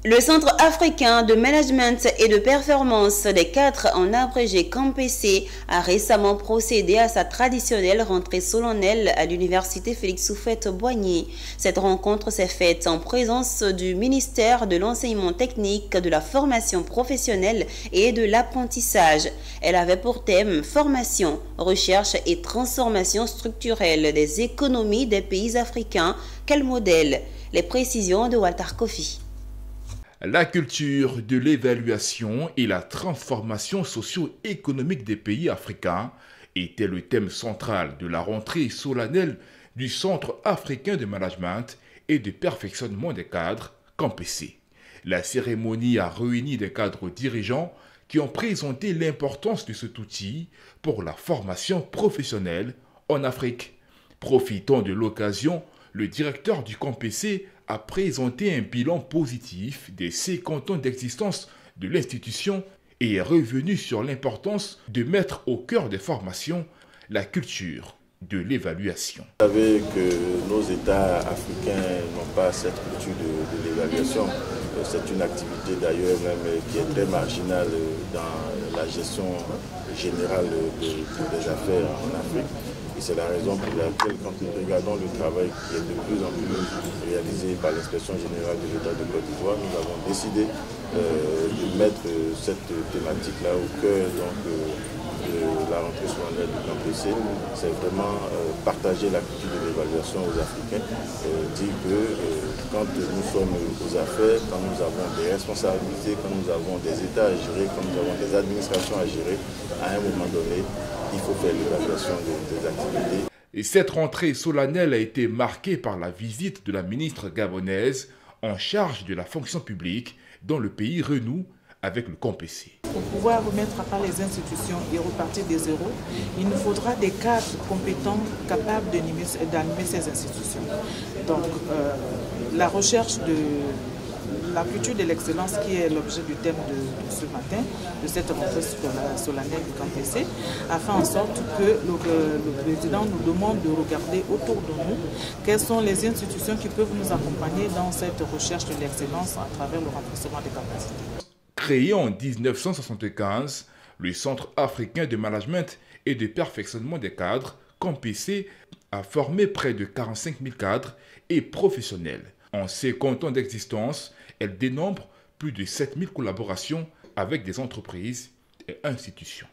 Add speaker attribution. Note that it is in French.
Speaker 1: Le Centre africain de management et de performance des cadres, en abrégé CAMPC, a récemment procédé à sa traditionnelle rentrée solennelle à l'université Félix Houphouët-Boigny. Cette rencontre s'est faite en présence du ministère de l'Enseignement technique, de la formation professionnelle et de l'apprentissage. Elle avait pour thème formation, recherche et transformation structurelle des économies des pays africains. Quel modèle? Les précisions de Walter Kofi.
Speaker 2: La culture de l'évaluation et la transformation socio-économique des pays africains était le thème central de la rentrée solennelle du Centre africain de management et de perfectionnement des cadres, CAMPC. La cérémonie a réuni des cadres dirigeants qui ont présenté l'importance de cet outil pour la formation professionnelle en Afrique. Profitant de l'occasion, le directeur du CAMPC a présenté un bilan positif des 50 ans d'existence de l'institution et est revenu sur l'importance de mettre au cœur des formations la culture de l'évaluation.
Speaker 3: Vous savez que nos États africains n'ont pas cette culture de l'évaluation. C'est une activité d'ailleurs même qui est très marginale dans la gestion générale des affaires en Afrique. Et c'est la raison pour laquelle, quand nous regardons le travail qui est de plus en plus réalisé par l'Inspection générale de l'État de Côte d'Ivoire, nous avons décidé de mettre cette thématique-là au cœur de la rentrée solennelle du CAMPC. C'est vraiment partager la culture de l'évaluation aux Africains, dire que quand nous sommes aux affaires, quand nous avons des responsabilités, quand nous avons des États à gérer, quand nous avons des administrations à gérer, à un moment donné, il faut faire l'évaluation des activités.
Speaker 2: Et cette rentrée solennelle a été marquée par la visite de la ministre gabonaise en charge de la fonction publique dans le pays renoue avec le CAMPC.
Speaker 4: Pour pouvoir remettre à part les institutions et repartir des zéros, il nous faudra des cadres compétents capables d'animer ces institutions. Donc la recherche de la culture de l'excellence qui est l'objet du thème de ce matin, de cette rentrée solennelle du CAMPC, a fait en sorte que le président nous demande de regarder autour de nous quelles sont les institutions qui peuvent nous accompagner dans cette recherche de l'excellence à travers le renforcement des capacités.
Speaker 2: Créé en 1975, le Centre africain de management et de perfectionnement des cadres, CAMPC, a formé près de 45 000 cadres et professionnels. En 50 ans d'existence, elle dénombre plus de 7 000 collaborations avec des entreprises et institutions.